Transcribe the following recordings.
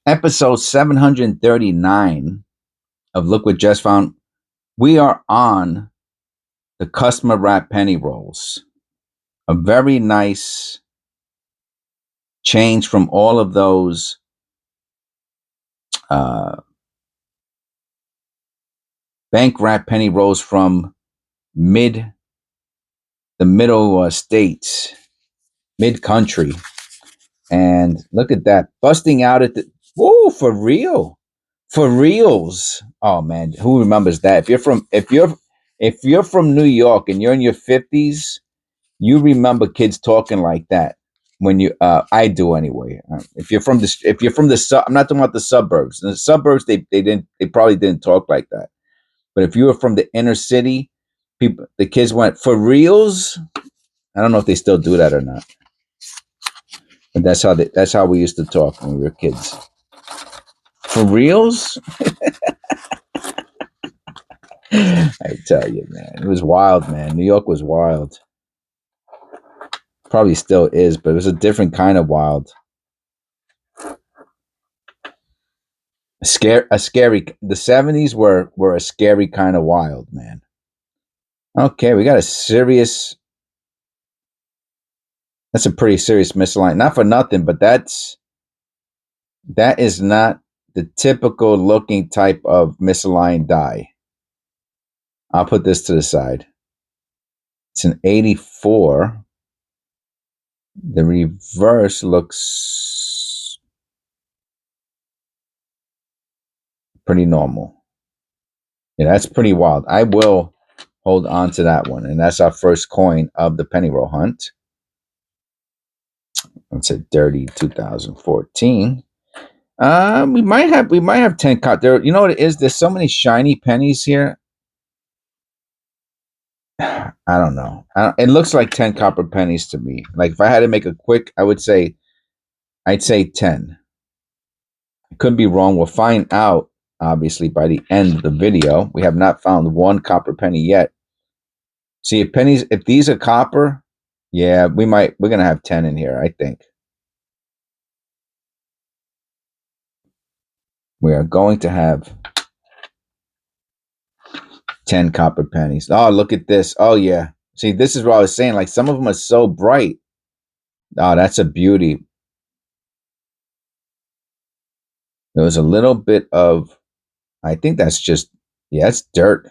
Episode 739 of Look What Just Found. We are on the customer wrap penny rolls. A very nice change from all of those bank wrap penny rolls from the middle states, mid country. And look at that, busting out at the for real. For reals. Oh man, who remembers that? If you're from New York and you're in your 50s, you remember kids talking like that when you I do anyway. If you're from the I'm not talking about the suburbs. In the suburbs they probably didn't talk like that. But if you were from the inner city, the kids went for reals. I don't know if they still do that or not. But that's how we used to talk when we were kids. For reals? I tell you, man, it was wild, man. New York was wild. Probably still is, but it was a different kind of wild. A scary. The 70s were a scary kind of wild, man. Okay, we got a serious. That's a pretty serious misalignment. Not for nothing, but that is not the typical looking type of misaligned die. I'll put this to the side. It's an 84. The reverse looks pretty normal. Yeah, that's pretty wild. I will hold on to that one. And that's our first coin of the penny roll hunt. It's a dirty 2014. We might have 10 there. You know what it is? There's so many shiny pennies here. I don't know. It looks like 10 copper pennies to me. Like if I had to make a quick, I'd say 10. I could be wrong. We'll find out, obviously, by the end of the video. We have not found one copper penny yet. See, if these are copper, yeah, we're going to have 10 in here, I think. We are going to have 10 copper pennies. Oh, look at this. Oh, yeah. See, this is what I was saying. Like, some of them are so bright. Oh, that's a beauty. There was a little bit of, I think that's just, yeah, it's dirt.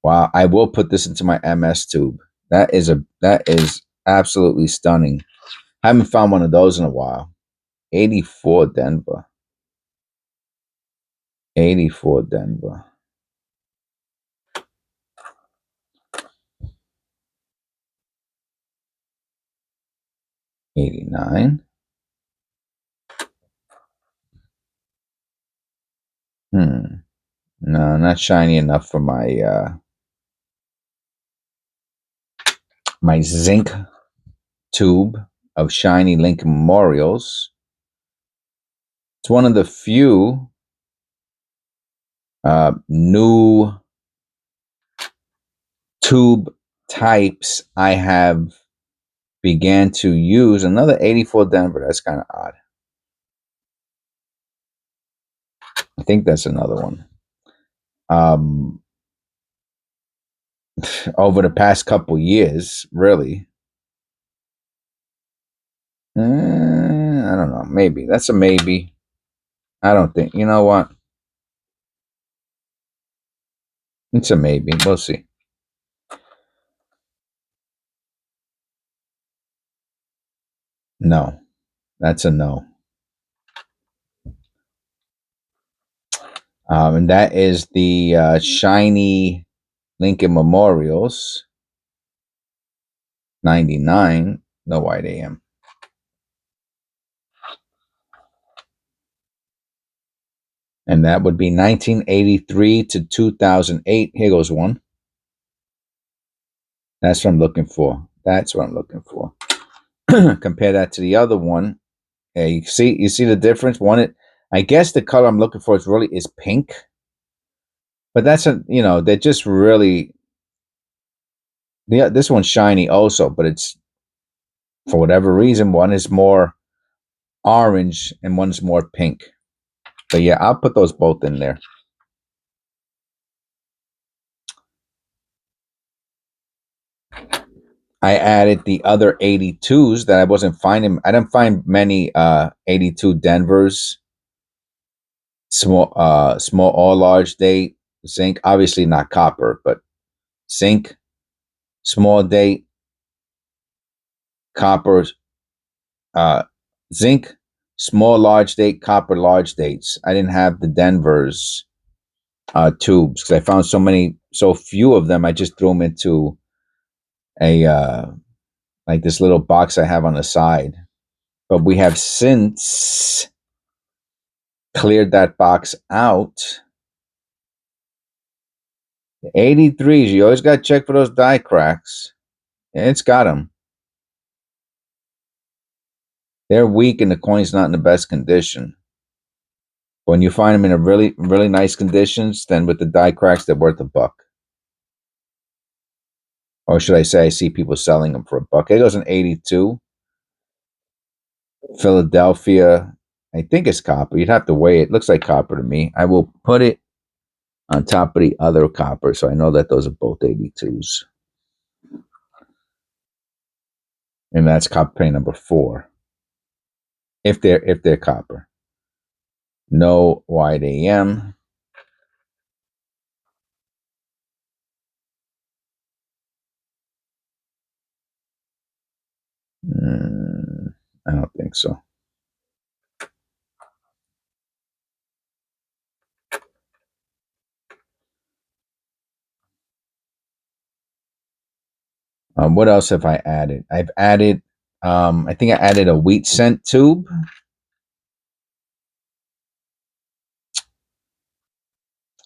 Wow. I will put this into my MS tube. That is absolutely stunning. I haven't found one of those in a while. 84 Denver. 84 Denver. $89. No, not shiny enough for my my zinc tube of shiny Lincoln Memorials. It's one of the few new tube types I have began to use. Another 84 Denver. That's kind of odd. I think that's another one. Over the past couple years, really. I don't know. Maybe. That's a maybe. I don't think. You know what? It's a maybe. We'll see. No. That's a no. And that is the shiny Lincoln Memorials. 99. No white AM. And that would be 1983 to 2008. Here goes one. That's what I'm looking for. That's what I'm looking for. Compare that to the other one. Yeah, you see the difference? I guess the color I'm looking for is pink. But they're just really, this one's shiny also, but it's, for whatever reason, one is more orange and one's more pink. But yeah, I'll put those both in there. I added the other 82s that I wasn't finding. I didn't find many 82 Denvers, small or large date, zinc, obviously not copper, but zinc, small date, copper, uh, zinc, small large date, copper large dates. I didn't have the Denvers tubes because I found so few of them. I just threw them into a like this little box I have on the side. But we have since cleared that box out. The 83s, you always got to check for those die cracks. Yeah, it's got them. They're weak and the coin's not in the best condition. When you find them in a really, really nice conditions, then with the die cracks, they're worth $1. Or should I say, I see people selling them for $1. It goes an 82. Philadelphia, I think it's copper. You'd have to weigh it. Looks like copper to me. I will put it on top of the other copper, so I know that those are both 82s. And that's copper pay number 4. If they're copper. No white AM. I don't think so. What else have I added? I've added, I think I added a wheat cent tube.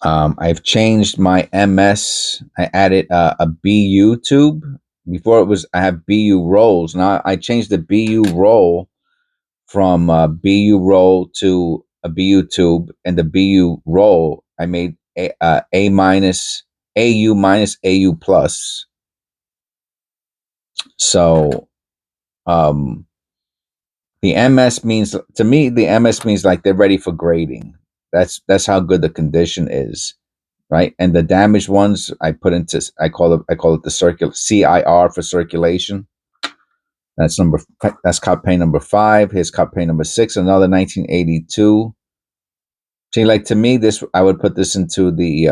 I've changed my MS. I added a BU tube. Before it was, I have BU rolls. Now I changed the BU roll from BU roll to a BU tube, and the BU roll I made A minus, AU minus, AU plus. So um, the MS means to me, the MS means like they're ready for grading. That's how good the condition is, right? And the damaged ones I put into I call it the CIR for circulation. That's cup paint number 5. Here's cup paint number 6. Another 1982. See, like to me, this I would put this into the.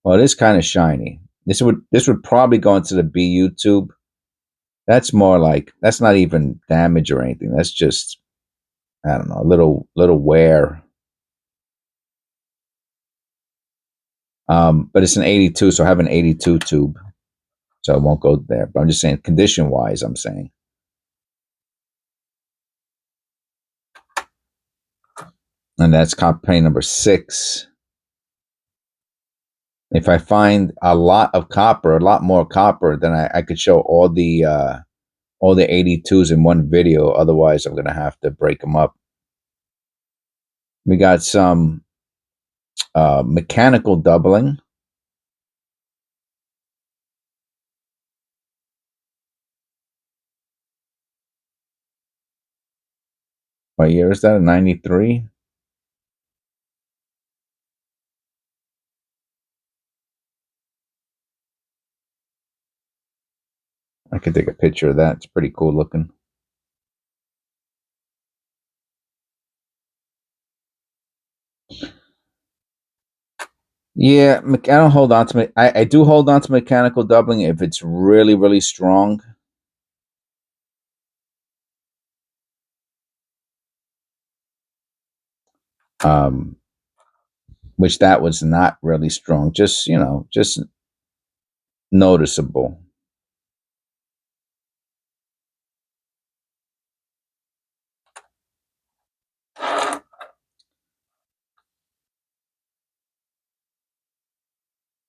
Well, it is kind of shiny. This would probably go into the BU tube. That's more like that's not even damage or anything. That's just I don't know, a little wear. But it's an 82, so I have an 82 tube, so it won't go there. But I'm just saying, condition wise, I'm saying, and that's comp paint number 6. If I find a lot of copper, a lot more copper, then I could show all the 82s in one video. Otherwise, I'm gonna have to break them up. We got some mechanical doubling. What year is that? A 93? I could take a picture of that. It's pretty cool looking. Yeah, I don't hold on to it. I do hold on to mechanical doubling if it's really, really strong. Um, which that was not really strong. Just just noticeable.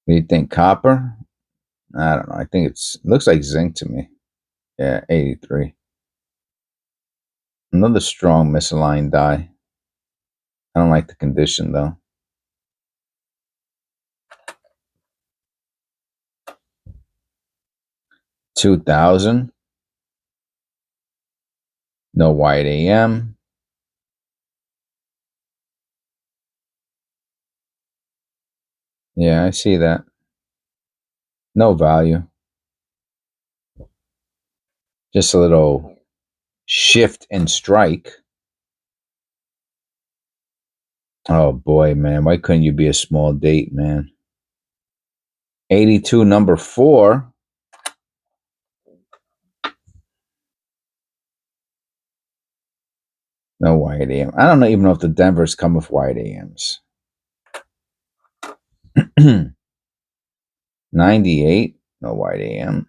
What do you think? Copper? I don't know. I think it looks like zinc to me. Yeah, 83. Another strong misaligned die. I don't like the condition though. 2000. No white AM. Yeah, I see that. No value. Just a little shift and strike. Oh boy, man. Why couldn't you be a small date, man? 82, number 4. No white AM. I don't even know if the Denvers come with white AMs. 98. No white AM.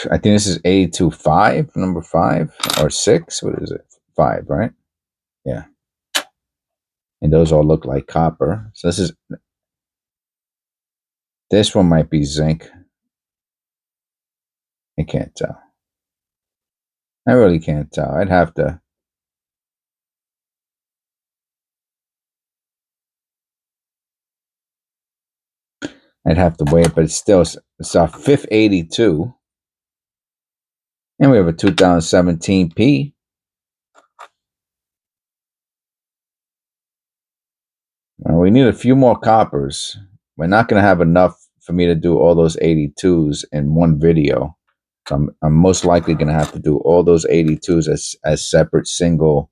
I think this is 82 5, number 5 or 6. What is it? 5, right? Yeah. And those all look like copper. So this one might be zinc. I can't tell. I really can't tell. I'd have to wait, but it's our fifth 82. And we have a 2017 P. We need a few more coppers. We're not going to have enough for me to do all those 82s in one video. So I'm most likely going to have to do all those 82s as separate single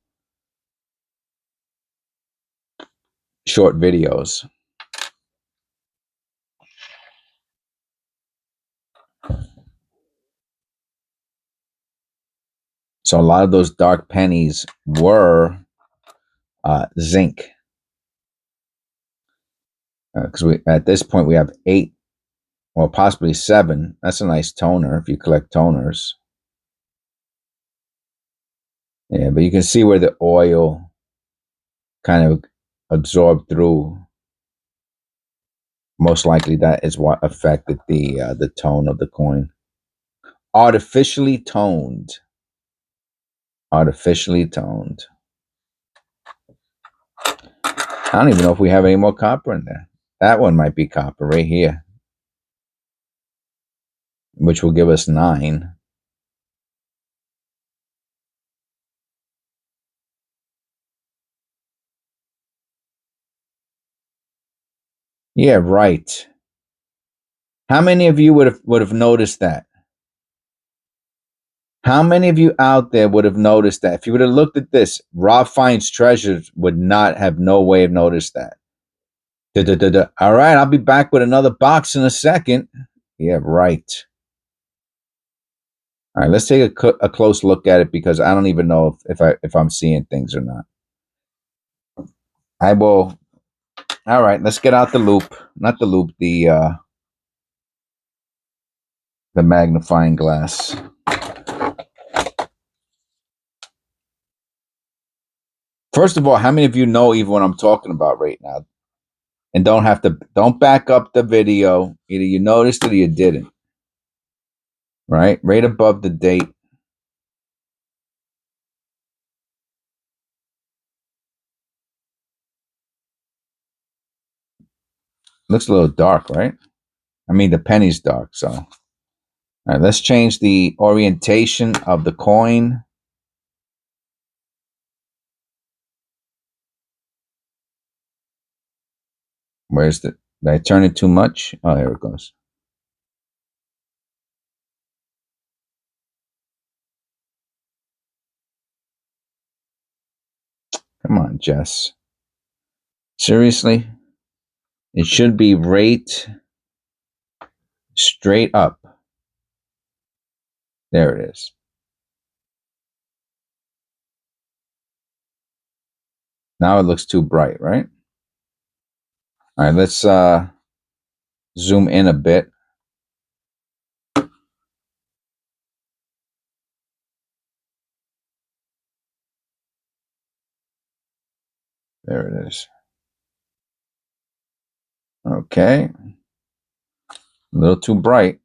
short videos. So a lot of those dark pennies were zinc. Because we at this point we have 8 or possibly 7. That's a nice toner if you collect toners. Yeah, but you can see where the oil kind of absorbed through. Most likely that is what affected the tone of the coin. Artificially toned. Artificially toned. I don't even know if we have any more copper in there. That one might be copper right here, which will give us 9. Yeah, right. How many of you would have noticed that? How many of you out there would have noticed that? If you would have looked at this, Rob Finds Treasures would not have no way of noticed that. Da-da-da-da. All right, I'll be back with another box in a second. Yeah, right. All right, let's take a close look at it because I don't even know if I'm seeing things or not. I will. All right, let's get out the loop. Not the loop, the magnifying glass. First of all, how many of you know even what I'm talking about right now? And don't back up the video. Either you noticed it or you didn't. Right above the date. Looks a little dark, right? I mean, the penny's dark, so. All right, let's change the orientation of the coin. Where's the? Did I turn it too much? Oh, here it goes. Come on, Jess. Seriously? It should be right straight up. There it is. Now it looks too bright, right? All right, let's zoom in a bit. There it is. Okay. A little too bright.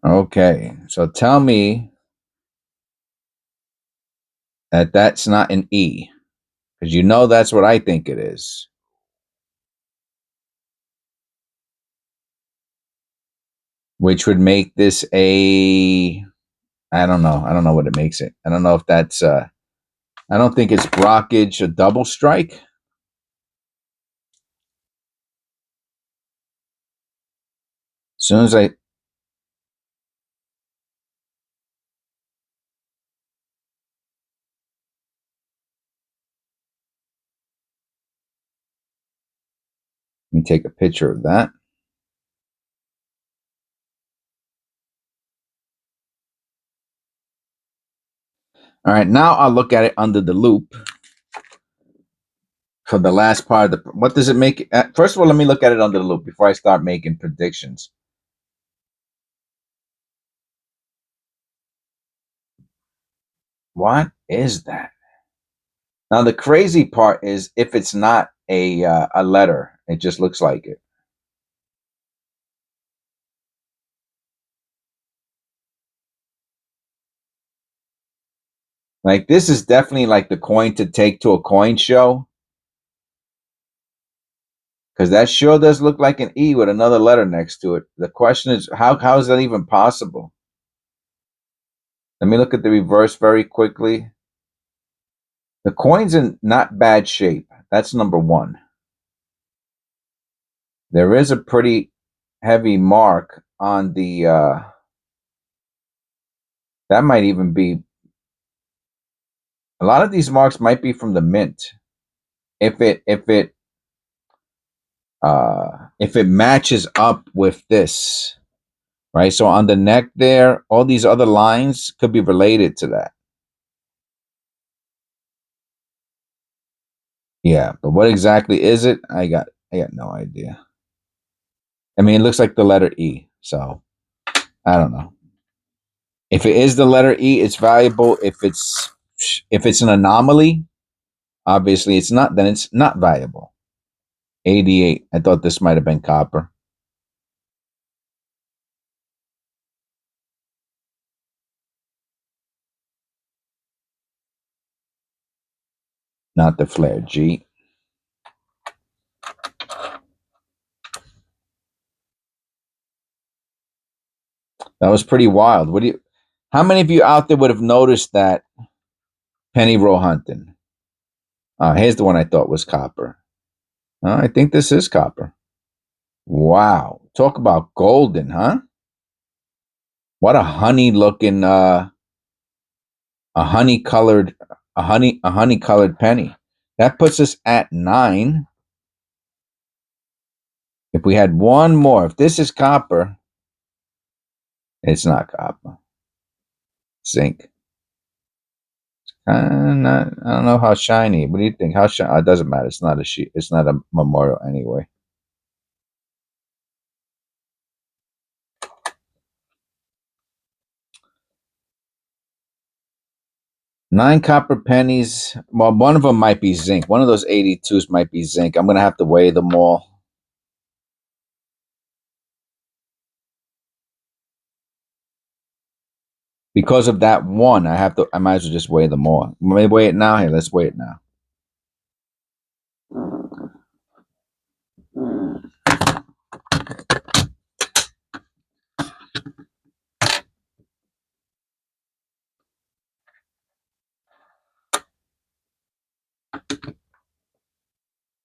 Okay, so tell me that that's not an E, because you know that's what I think it is. which would make this a, I don't know. I don't know what it makes it. I don't know if that's, I don't think it's blockage, a double strike. As soon as let me take a picture of that. All right, now I'll look at it under the loop for the last part of the, what does it make? First of all, let me look at it under the loop before I start making predictions. What is that? Now, the crazy part is if it's not a letter, it just looks like it. Like, this is definitely like the coin to take to a coin show. Because that sure does look like an E with another letter next to it. The question is, how is that even possible? Let me look at the reverse very quickly. The coin's in not bad shape. That's number one. There is a pretty heavy mark on the, that might even be, a lot of these marks might be from the mint. If it matches up with this, right? So on the neck there, all these other lines could be related to that. Yeah, but what exactly is it? I got no idea. I mean, it looks like the letter E, so I don't know. If it is the letter E, it's valuable. If it's an anomaly, obviously it's not. Then it's not valuable. 88. I thought this might have been copper. Not the flare G. That was pretty wild. What do you? How many of you out there would have noticed that penny roll hunting? Here's the one I thought was copper. I think this is copper. Wow. Talk about golden, huh? What a honey looking a honey colored penny. That puts us at 9. If we had one more, if this is copper, it's not copper. Zinc. Not, I don't know how shiny. What do you think? How shiny? It doesn't matter. It's not a sheet. It's not a memorial anyway. Nine copper pennies. Well, one of them might be zinc. One of those 82s might be zinc. I'm gonna have to weigh them all. Because of that one, I might as well just weigh them all. Let me weigh it now. Hey, let's weigh it now.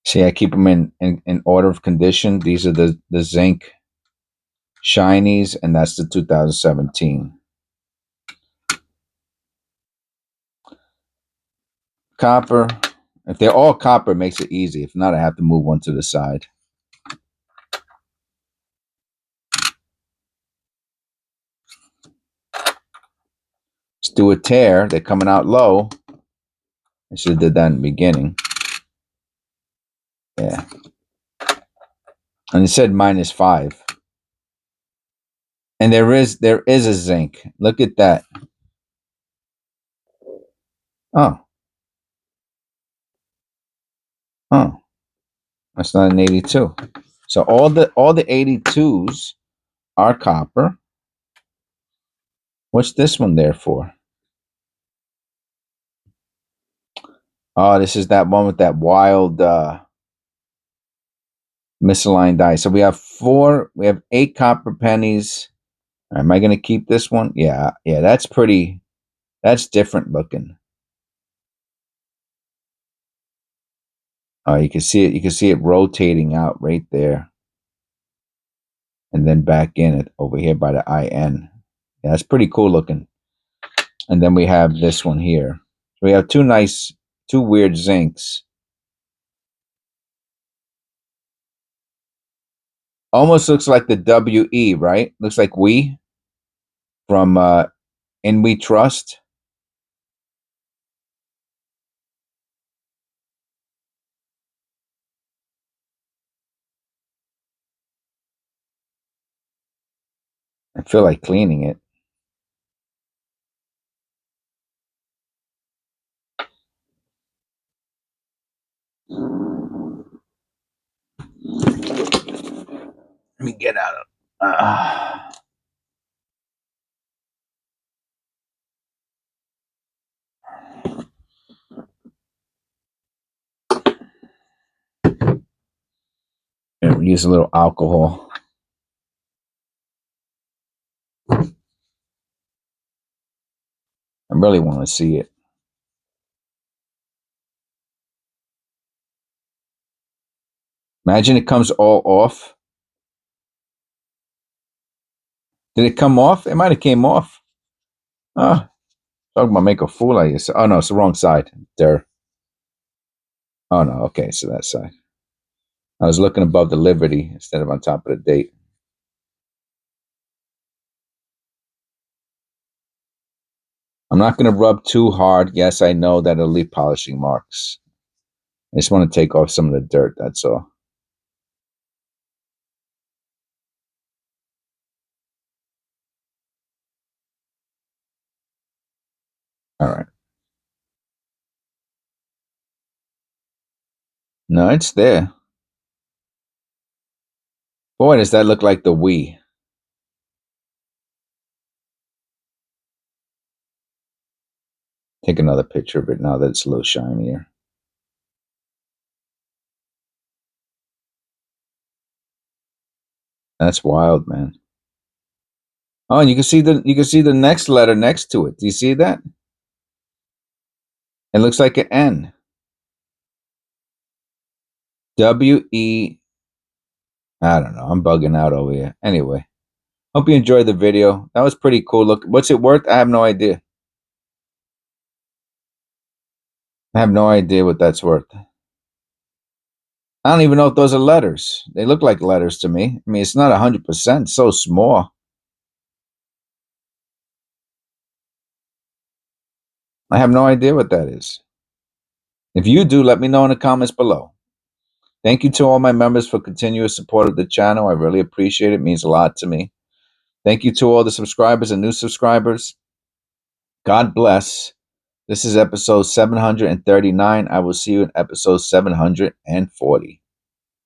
See, I keep them in order of condition. These are the zinc shinies, and that's the 2017. Copper. If they're all copper, it makes it easy. If not, I have to move one to the side. Let's do a tear. They're coming out low. I should have did that in the beginning. Yeah. And it said -5. And there is a zinc. Look at that. Oh. Oh. That's not an 82. So all the 82s are copper. What's this one there for? Oh, this is that one with that wild misaligned die. So we have 8 copper pennies Am I going to keep this one? Yeah, that's pretty. That's different looking. Oh, you can see it. You can see it rotating out right there, and then back in it over here by the IN. Yeah, that's pretty cool looking. And then we have this one here. So we have two weird zincs. Almost looks like the WE, right? Looks like we from In We Trust. I feel like cleaning it. Let me get out of. Use a little alcohol. I really want to see it. Imagine it comes all off. Did it come off? It might have came off. Oh, talking about make a fool out of yourself. Oh no, it's the wrong side. There. Oh no, okay, so that side. I was looking above the Liberty instead of on top of the date. I'm not going to rub too hard. Yes, I know that it'll leave polishing marks. I just want to take off some of the dirt, that's all. All right. No, it's there. Boy, does that look like the Wii. Take another picture of it now that it's a little shinier. That's wild, man. Oh, and you can see the next letter next to it. Do you see that? It looks like an N. W-E. I don't know. I'm bugging out over here. Anyway, hope you enjoyed the video. That was pretty cool. Look, what's it worth? I have no idea. I have no idea what that's worth. I don't even know if those are letters. They look like letters to me. I mean, it's not 100%. It's so small. I have no idea what that is. If you do, let me know in the comments below. Thank you to all my members for continuous support of the channel. I really appreciate it. It means a lot to me. Thank you to all the subscribers and new subscribers. God bless. This is episode 739. I will see you in episode 740.